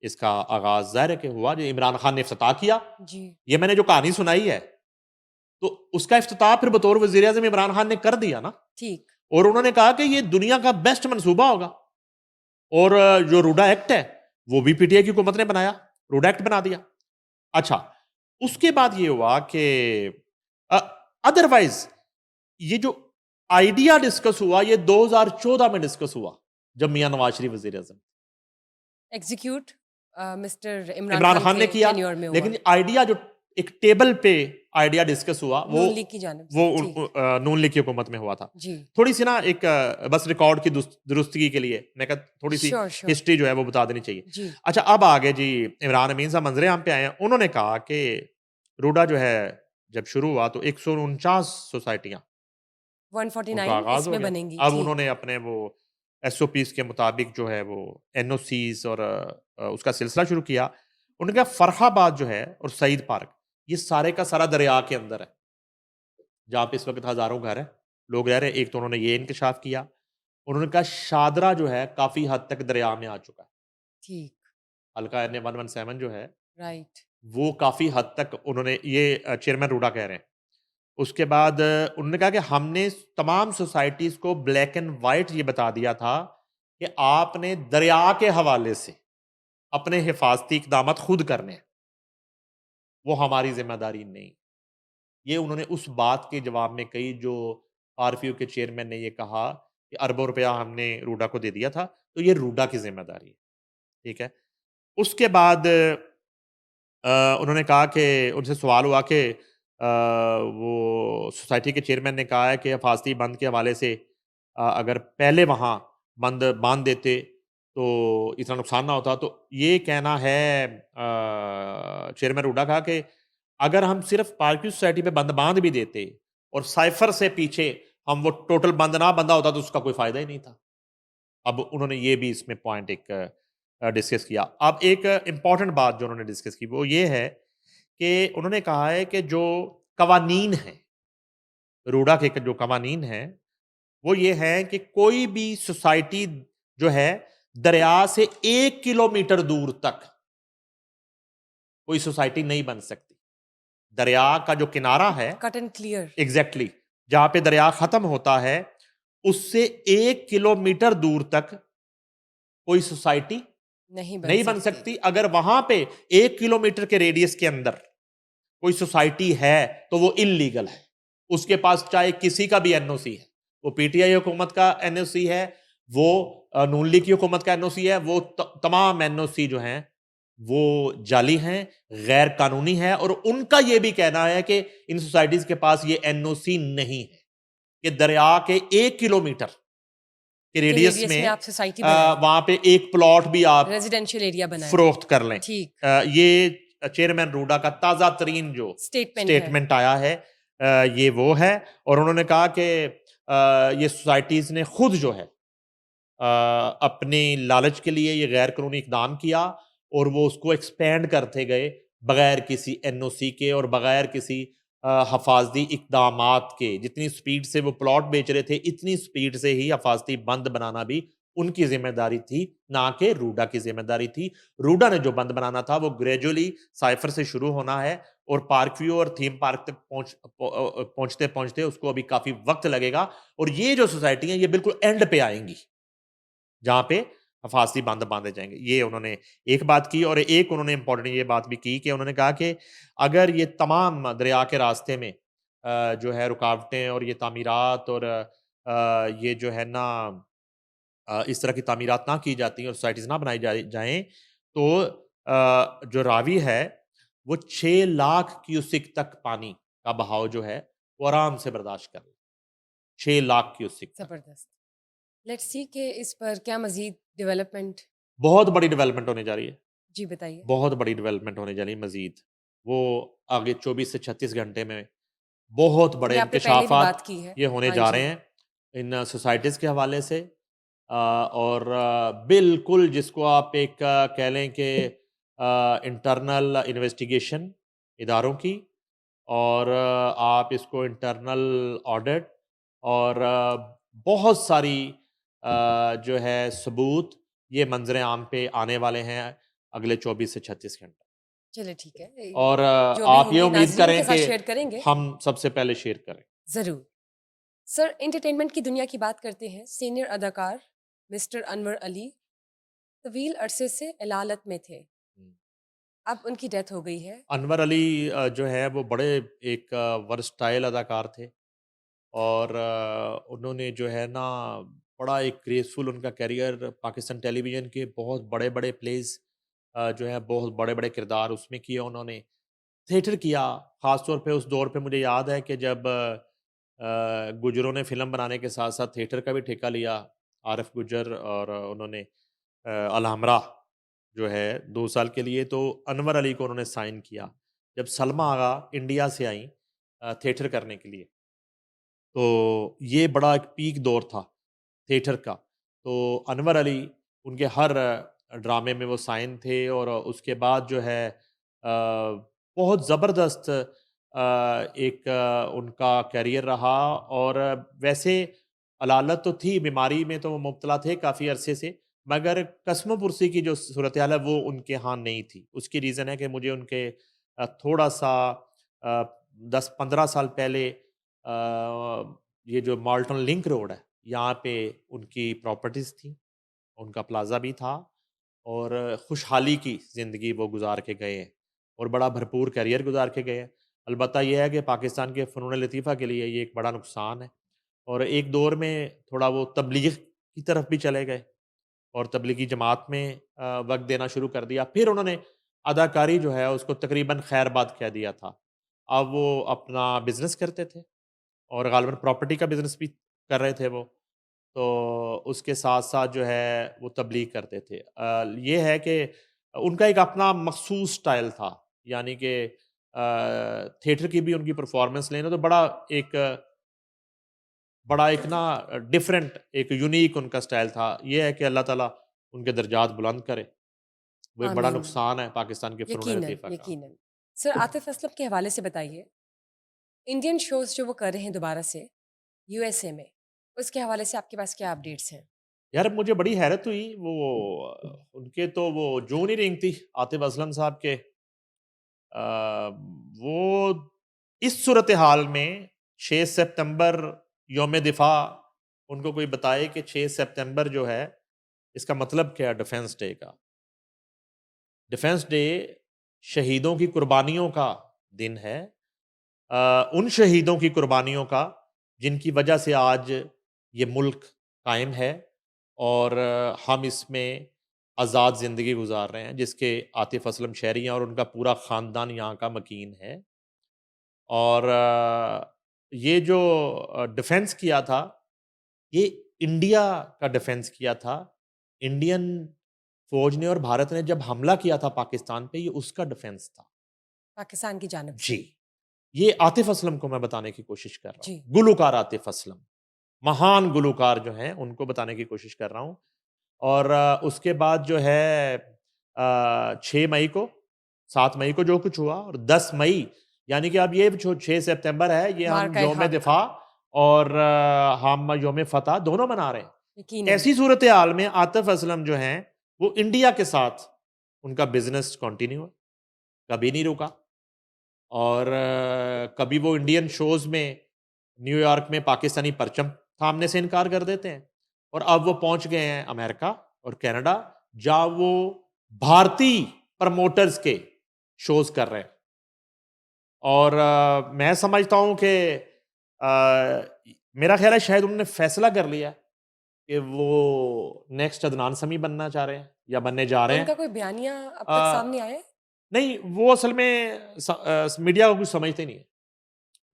इसका आगाज़ ज़ाहिर है कि हुआ, जो इमरान खान ने इफ्तिताह किया। जी। ये मैंने जो कहानी सुनाई है, तो उसका इफ्तिताह फिर बतौर वज़ीर आज़म इमरान खान ने कर दिया ना। ठीक। और उन्होंने कहा कि ये दुनिया का बेस्ट मनसूबा होगा। और जो रूडा एक्ट है, वो भी पीटीआई की हुकूमत ने बनाया, रूडा एक्ट बना दिया। अच्छा, उसके बाद ये हुआ कि अदरवाइज ये जो आइडिया डिस्कस हुआ, ये 2014 में डिस्कस हुआ, जब मियां नवाज शरीफ वजीर आजम, एग्जीक्यूट मिस्टर इमरान इमरान खान खान के ने किया। टेन्योर में हुआ। लेकिन आइडिया जो एक टेबल पे आइडिया डिस्कस हुआ, नून लीग की जानिब से। ठीक। नून लीग की हुकूमत में हुआ था। जी। थोड़ी सी ना एक बस रिकॉर्ड की दुरुस्तगी के लिए मैं कहता थोड़ी सी श्योर श्योर। हिस्ट्री जो है वो बता देनी चाहिए। जी। अच्छा, अब आगे जी इमरान अमीन साहब मंजरे आम पे आए हैं। उन्होंने कहा कि रूडा जो है जब शुरू हुआ तो 149 सोसाइटियां, उनका 149 आगाज हो इसमें गया। बनेंगी। अब ठीक। उन्होंने अपने वो एसओपीस के मुताबिक जो है वो एनओसीज और उसका सिलसिला शुरू किया। उन्होंने कहा फरहाबाद जो है और सईद पार्क, ये सारे का सारा दरिया के अंदर है, जहाँ पे इस वक्त हजारों घर हैं, लोग रह रहे हैं। एक तो उन्होंने ये इंकशाफ किया। उन्होंने कहा शादरा जो है काफी हद तक दरिया में आ चुका है। ठीक। हल्का एन 117 जो है राइट। वो काफी हद तक, उन्होंने ये चेयरमैन रूडा कह रहे हैं। उसके बाद उन्होंने कहा कि हमने तमाम सोसाइटीज को ब्लैक एंड वाइट ये बता दिया था कि आपने दरिया के हवाले से अपने हिफाजती इकदाम खुद करने हैं, वो हमारी जिम्मेदारी नहीं। ये उन्होंने उस बात के जवाब में कही जो आरपीओ के चेयरमैन ने ये कहा कि अरबों रुपया हमने रूडा को दे दिया था, तो ये रूडा की जिम्मेदारी है। ठीक है। उसके बाद उन्होंने कहा कि उनसे सवाल हुआ कि वो सोसाइटी के चेयरमैन ने कहा है कि हिफाजती बंद के हवाले से अगर पहले वहाँ बंद बांध देते तो इतना नुकसान ना होता। तो ये कहना है चेयरमैन रूडा का कि अगर हम सिर्फ पार्किंग सोसाइटी पे बंद बांध भी देते और साइफर से पीछे हम वो टोटल बंद ना बंदा होता तो उसका कोई फायदा ही नहीं था। अब उन्होंने ये भी इसमें पॉइंट एक डिस्कस किया। अब एक इम्पॉर्टेंट बात जो उन्होंने डिस्कस की वो ये है कि उन्होंने कहा है कि जो कवानीन है, रूडा के जो कवानीन है, वो ये है कि कोई भी सोसाइटी जो है दरिया से 1 किलोमीटर दूर तक कोई सोसाइटी नहीं बन सकती। दरिया का जो किनारा है, कट एंड क्लियर। एग्जैक्टली जहां पे दरिया खत्म होता है, उससे 1 किलोमीटर दूर तक कोई सोसाइटी नहीं बन नहीं बन सकती। सकती। अगर वहां पे 1 किलोमीटर के रेडियस के अंदर कोई सोसाइटी है तो वो इलीगल है। उसके पास चाहे किसी का भी एनओसी है, वो पीटीआई हुकूमत का एनओसी है, वो नून लीग की हुकूमत का एनओसी है, वो तमाम एनओसी जो हैं वो जाली हैं, गैर कानूनी है। और उनका ये भी कहना है कि इन सोसाइटीज के पास ये एनओसी नहीं है कि दरिया के 1 किलोमीटर के के रेडियस रेडियस में में आप सोसाइटी बनाएं, वहां पे एक प्लॉट भी आप रेजिडेंशियल एरिया बनाएं। फरोख्त कर लें। ठीक, ये चेयरमैन रूडा का ताजा तरीन जो स्टेटमेंट है। स्टेटमेंट आया है, ये वो है। और उन्होंने कहा कि ये सोसाइटीज ने खुद जो है अपनी लालच के लिए ये गैर कानूनी इकदाम किया और वो उसको एक्सपेंड करते गए बगैर किसी एनओसी के और बगैर किसी हफाजती इकदामात के। जितनी स्पीड से वो प्लॉट बेच रहे थे, इतनी स्पीड से ही हफाजती बंद बनाना भी उनकी जिम्मेदारी थी, ना कि रूडा की जिम्मेदारी थी। रूडा ने जो बंद बनाना था वो ग्रेजुअली साइफर से शुरू होना है और पार्क व्यू और थीम पार्क तक पहुंचते पहुंचते उसको अभी काफी वक्त लगेगा। और ये जो सोसाइटी है ये बिल्कुल एंड पे आएंगी जहां पे फांसी बांध बांधे जाएंगे। ये उन्होंने एक बात की। और एक उन्होंने इंपॉर्टेंट ये बात भी की कि उन्होंने कहा कि अगर ये तमाम दरिया के रास्ते में जो है रुकावटें और ये तामीरात और ये जो है ना इस तरह की तामीरात ना की जाती हैं और सोसाइटीज ना बनाई जाएं तो जो रावी है वो 6 लाख क्यूसिक तक पानी का बहाव जो है वो आराम से बर्दाश्त कर ले। 6 लाख क्यूसिक तक। जबरदस्त। लेट्स सी कि इस पर क्या मजीद डेवलपमेंट। बहुत बड़ी डेवलपमेंट होने जा रही है। जी बताइए। बहुत बड़ी डेवलपमेंट होने जा रही है मजीद। वो आगे 24 से 36 घंटे में बहुत बड़े ये आपने पहले भी इंकशाफात बात की है। ये होने हाँ जा जी। रहे हैं इन सोसाइटीज़ के हवाले से। और बिल्कुल जिसको आप एक कह लें कि इंटरनल इन्वेस्टिगेशन इदारों की और आप इसको इंटरनल ऑडिट और बहुत सारी जो है सबूत ये मंजर आम पे आने वाले हैं अगले 24 से 36 घंटे। चलिए ठीक है। और जो भी आप ये होंगी उम्मीद नाज़रीन करें के साथ कि शेयर करेंगे। हम सबसे पहले शेयर करें। ज़रूर। सर, एंटरटेनमेंट की दुनिया की बात करते हैं। सीनियर अदाकार मिस्टर अनवर अली तवील अरसे से इलालत में थे। अब उनकी डेथ हो गई है। अनवर अली जो है वो बड़े एक वर्सटाइल अदाकार थे और उन्होंने जो है ना बड़ा एक ग्रेसफुल उनका करियर पाकिस्तान टेलीविज़न के बहुत बड़े-बड़े प्लेज़ जो है बहुत बड़े-बड़े किरदार उसमें किए उन्होंने। थिएटर किया, ख़ास तौर पे उस दौर पे मुझे याद है कि जब गुर्जरों ने फ़िल्म बनाने के साथ-साथ थिएटर का भी ठेका लिया, आरिफ गुर्जर और उन्होंने अल-हमरा जो है 2 साल के लिए तो अनवर अली को उन्होंने साइन किया। जब सलमा आगा इंडिया से आईं थिएटर करने के लिए, तो ये बड़ा एक पीक दौर था थिएटर का। तो अनवर अली उनके हर ड्रामे में वो साइन थे और उसके बाद जो है बहुत ज़बरदस्त एक उनका करियर रहा। और वैसे अलालत तो थी, बीमारी में तो वो मुब्तला थे काफ़ी अरसे से, मगर कसम-पुरसी की जो सूरत हाल है वो उनके यहाँ नहीं थी। उसकी रीज़न है कि मुझे उनके थोड़ा-सा 10-15 साल पहले ये जो माल्टन लिंक रोड है, यहाँ पे उनकी प्रॉपर्टीज़ थी, उनका प्लाज़ा भी था और खुशहाली की ज़िंदगी वो गुज़ार के गए हैं और बड़ा भरपूर करियर गुज़ार के गए हैं। अलबत्ता ये है कि पाकिस्तान के फ़नून लतीफ़ा के लिए ये एक बड़ा नुकसान है और एक दौर में थोड़ा वो तबलीग की तरफ भी चले गए और तबलीगी जमात में वक़्त देना शुरू कर दिया। फिर उन्होंने अदाकारी जो है उसको तकरीबन खैरबाद कह दिया था। अब वो अपना बिज़नेस करते थे और ग़ालिबन प्रॉपर्टी का बिज़नेस भी कर रहे थे वो। तो उसके साथ साथ जो है वो तबलीग करते थे। ये है कि उनका एक अपना मखसूस स्टाइल था, यानी कि थिएटर की भी उनकी परफॉर्मेंस लेना तो बड़ा एक ना डिफरेंट, एक यूनिक उनका स्टाइल था। ये है कि अल्लाह ताला उनके दर्जात बुलंद करे। वो एक बड़ा आमीन। नुकसान है पाकिस्तान के फ़नून यकीनन, लतीफ़ा का। यकीनन। सर आतिफ असलम के हवाले से बताइए, इंडियन शोज़ जो वो कर रहे हैं दोबारा से यूएसए में, उसके हवाले से आपके पास क्या अपडेट्स हैं? यार मुझे बड़ी हैरत हुई, वो उनके तो वो जून ही रिंग थी आतिफ असलम साहब के। वो इस सूरत हाल में 6 सितंबर यौम दिफा, उनको कोई बताए कि 6 सितंबर जो है इसका मतलब क्या है डिफेंस डे का। डिफेंस डे शहीदों की कुर्बानियों का दिन है। उन शहीदों की कुर्बानियों का जिनकी वजह से आज ये मुल्क कायम है और हम इसमें आज़ाद ज़िंदगी गुजार रहे हैं, जिसके आतिफ असलम शहरी हैं और उनका पूरा ख़ानदान यहाँ का मकीन है। और ये जो डिफेंस किया था, ये इंडिया का डिफेंस किया था। इंडियन फ़ौज ने और भारत ने जब हमला किया था पाकिस्तान पे, ये उसका डिफेंस था। पाकिस्तान की जानिब जी। से? ये आतिफ असलम को मैं बताने की कोशिश कर रहा हूँ। जी। गुलूकार आतिफ असलम, महान गुलूकार जो हैं, उनको बताने की कोशिश कर रहा हूँ। और उसके बाद जो है 6 मई को, 7 मई को जो कुछ हुआ, और 10 मई, यानी कि अब ये जो 6 सितंबर है, ये हम मार्का ए यौम हक, दिफा और हम यौम फतह दोनों मना रहे हैं। यकीनन। ऐसी सूरत हाल में आतिफ असलम जो हैं, वो इंडिया के साथ उनका बिजनेस कंटिन्यू है, कभी नहीं रुका। और कभी वो इंडियन शोज़ में न्यूयॉर्क में पाकिस्तानी परचम थामने से इनकार कर देते हैं, और अब वो पहुंच गए हैं अमेरिका और कनाडा, जहां वो भारतीय प्रमोटर्स के शोज कर रहे हैं। और मैं समझता हूं कि मेरा ख्याल है शायद उन्होंने फैसला कर लिया है कि वो नेक्स्ट अदनान समी बनना चाह रहे हैं या बनने जा रहे हैं। उनका कोई बयानिया अब तक अ, सामने आया है? नहीं, वो असल में मीडिया को कुछ समझते नहीं है।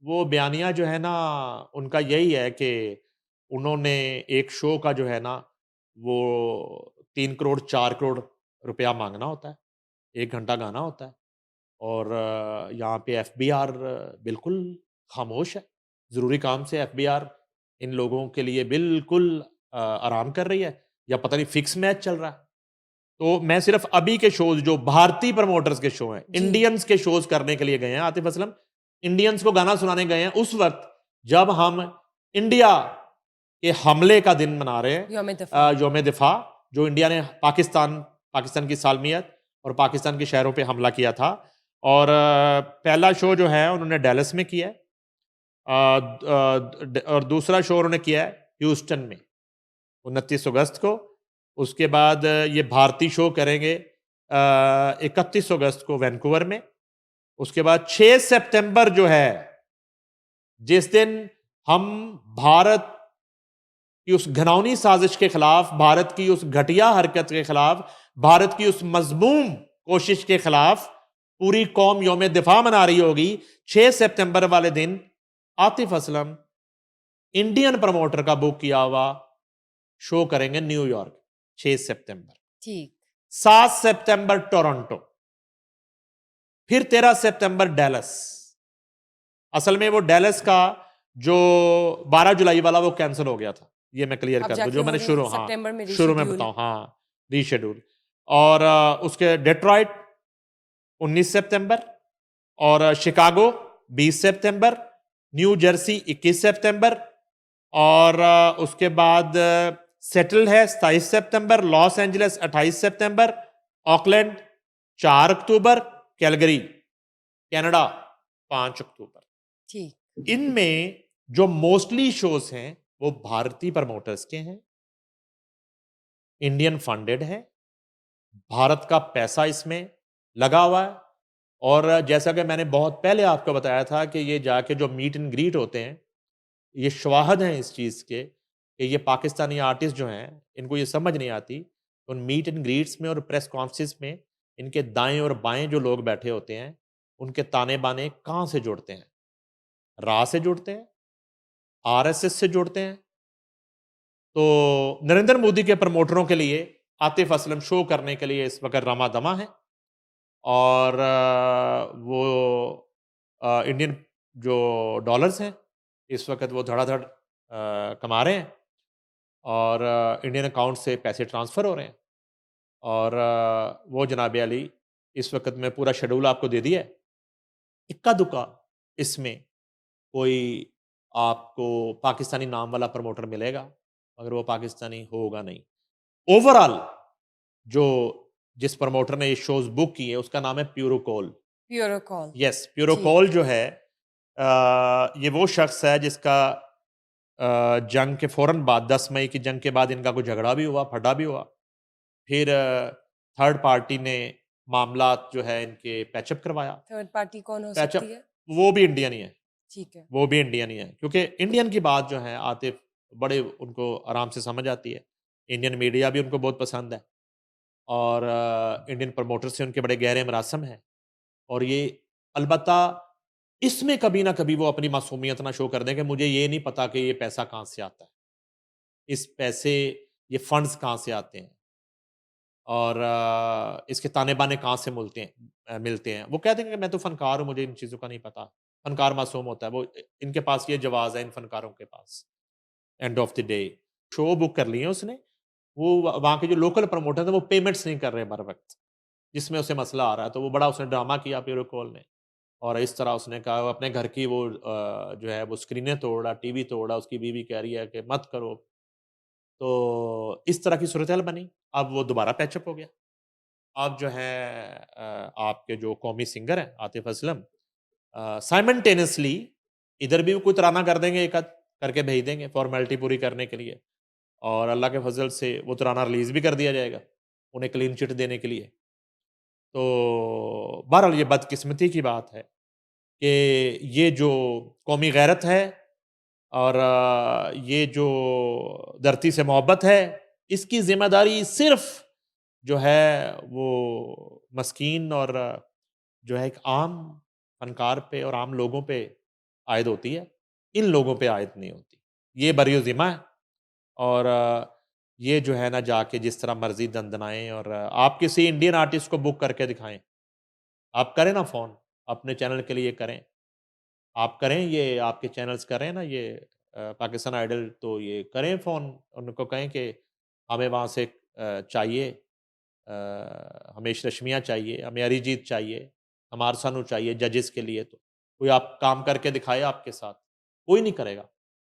वो बयानिया जो है ना, उनका यही है कि उन्होंने एक शो का जो है ना, वो 3 करोड़ 4 करोड़ रुपया माँगना होता है, 1 घंटा गाना होता है। और यहाँ पे एफबीआर बिल्कुल खामोश है। ज़रूरी काम से एफबीआर इन लोगों के लिए बिल्कुल आराम कर रही है, या पता नहीं फिक्स मैच चल रहा है। तो मैं सिर्फ अभी के शोज जो भारतीय प्रमोटर्स के शो हैं, जी। इंडियंस के शोज करने के लिए गए हैं आतिफ असलम। इंडियंस को गाना सुनाने गए हैं उस वक्त जब हम इंडिया के हमले का दिन मना रहे हैं, यौम दफ़ा। यौम दिफा, जो इंडिया ने पाकिस्तान की सालमियत और पाकिस्तान के शहरों पे हमला किया था। और पहला शो जो है उन्होंने डैलस में किया है, और दूसरा शो उन्होंने किया है ह्यूस्टन में 29 अगस्त को। उसके बाद ये भारतीय शो करेंगे 31 अगस्त को वैंकूवर में। उसके बाद 6 सितंबर जो है, जिस दिन हम भारत की उस घिनौनी साजिश के खिलाफ, भारत की उस घटिया हरकत के खिलाफ, भारत की उस मजमूम कोशिश के खिलाफ पूरी कौम यौम दिफा मना रही होगी, 6 सितंबर वाले दिन आतिफ असलम इंडियन प्रमोटर का बुक किया हुआ शो करेंगे न्यूयॉर्क 6 सितंबर। ठीक। 7 सितंबर टोरंटो, फिर 13 सितंबर डैलस। असल में वो डैलस का जो 12 जुलाई वाला वो कैंसिल हो गया था, ये मैं क्लियर अब कर दूं, जाके जो मैंने होंगे हाँ सितंबर में शुरू में रीशेड्यूल। बताऊं, हाँ रीशेड्यूल। और उसके डेट्रॉइट 19 सितंबर, और शिकागो 20 सितंबर, न्यू जर्सी 21 सितंबर, और उसके बाद सेटल है 27 सितंबर, लॉस एंजलिस 28 सितंबर, ऑकलैंड 4 अक्टूबर, कैलगरी कनाडा 5 अक्टूबर। ठीक। इनमें जो मोस्टली शोज हैं वो भारतीय प्रमोटर्स के हैं, इंडियन फंडेड है, भारत का पैसा इसमें लगा हुआ है। और जैसा कि मैंने बहुत पहले आपको बताया था कि ये जाके जो मीट एंड ग्रीट होते हैं, ये शवाहद हैं इस चीज़ के कि ये पाकिस्तानी आर्टिस्ट जो हैं, इनको ये समझ नहीं आती, उन मीट एंड ग्रीट्स में और प्रेस कॉन्फ्रेंस में इनके दाएं और बाएं जो लोग बैठे होते हैं, उनके ताने बाने कहाँ से जुड़ते हैं? रा से जुड़ते हैं, आरएसएस से जुड़ते हैं, तो नरेंद्र मोदी के प्रमोटरों के लिए आतिफ असलम शो करने के लिए इस वक्त रमा दमा है और वो इंडियन जो डॉलर्स हैं इस वक्त वो धड़ाधड़ कमा रहे हैं और इंडियन अकाउंट से पैसे ट्रांसफ़र हो रहे हैं और वो जनाब अली इस वक्त मैं पूरा शेड्यूल आपको दे दिया है। इक्का दुक्का इसमें कोई आपको पाकिस्तानी नाम वाला प्रमोटर मिलेगा मगर वो पाकिस्तानी होगा नहीं। ओवरऑल जो जिस प्रमोटर ने ये शोज बुक किए उसका नाम है प्यूरोकॉल। प्यूरोकॉल। यस, जी। प्यूरोकॉल जो है ये वो शख्स है जिसका जंग के फौरन बाद 10 मई की जंग के बाद इनका कोई झगड़ा भी हुआ, फटा भी हुआ। फिर थर्ड पार्टी ने मामलात जो है इनके पैचअप करवाया। थर्ड पार्टी कौन हो पैचअप सकती है? वो भी इंडियन ही है, ठीक है। वो भी इंडियन ही है क्योंकि इंडियन की बात जो है आतिफ बड़े उनको आराम से समझ आती है। इंडियन मीडिया भी उनको बहुत पसंद है और इंडियन प्रमोटर से उनके बड़े गहरे मरासम हैं और ये अलबत्ता इसमें कभी ना कभी वो अपनी मासूमियत ना शो कर दें कि मुझे ये नहीं पता कि ये पैसा कहाँ से आता है। इस पैसे ये फंड्स कहाँ से आते हैं और इसके ताने-बाने कहाँ से मिलते हैं। वो कह देंगे कि मैं तो फ़नकार हूँ, मुझे इन चीज़ों का नहीं पता। फ़नकार मासूम होता है, वो इनके पास ये जवाज़ है इन फ़नकारों के पास। End of the day show book कर लिए उसने, वो वहाँ के जो लोकल प्रमोटर थे वो पेमेंट्स नहीं कर रहे बर वक़्त, जिसमें उसे मसला आ रहा है। तो वो बड़ा उसने ड्रामा किया प्यूरोकॉल ने और इस तरह उसने कहा वो अपने घर की वो जो है वो स्क्रीनें तोड़ा, टीवी तोड़ा, उसकी बीवी कह रही है कि मत करो। तो इस तरह की सूरत-हाल बनी। अब वो दोबारा पैचअप हो गया। अब जो है आपके जो कौमी सिंगर हैं आतिफ असलम साइमल्टेनियसली इधर भी वो कोई तराना कर देंगे एक आध करके भेज देंगे फॉर्मेलिटी पूरी करने के लिए और अल्लाह के फजल से वो तराना रिलीज़ भी कर दिया जाएगा उन्हें क्लीन चिट देने के लिए। तो बहरहाल ये बदकिस्मती की बात है कि ये जो कौमी गैरत है और ये जो धरती से मोहब्बत है, इसकी ज़िम्मेदारी सिर्फ़ जो है वो मस्कीन और जो है एक आम फ़नकार पे और आम लोगों पे आयद होती है। इन लोगों पे आयद नहीं होती। ये बरी-ओ-ज़िम्मा है और ये जो है ना जाके जिस तरह मर्ज़ी दंदनाएँ और आप किसी इंडियन आर्टिस्ट को बुक करके दिखाएँ। आप करें ना फ़ोन, अपने चैनल के लिए करें। आप करें ये आपके चैनल्स कर रहे हैं ना ये पाकिस्तान आइडल तो ये करें फ़ोन उनको कहें कि हमें वहाँ से चाहिए हमें रश्मिया चाहिए, हमें अरिजीत चाहिए, हमार सानू चाहिए जजेस के लिए तो। कोई आप काम करके दिखाए आपके साथ, कोई नहीं करेगा।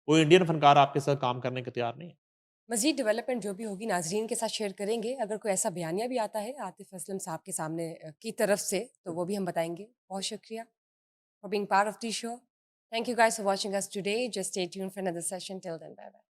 कोई इंडियन फ़नकार आपके साथ काम करने को तैयार नहीं है। मज़ीद डेवलपमेंट जो भी होगी नाज़रीन के साथ शेयर करेंगे। अगर कोई ऐसा बयानिया भी आता है आतिफ़ असलम साहब के सामने की तरफ से, तो वो भी हम बताएँगे। बहुत शुक्रिया for being part of the show. Thank you guys for watching us today. Just stay tuned for another session. Till then, bye bye.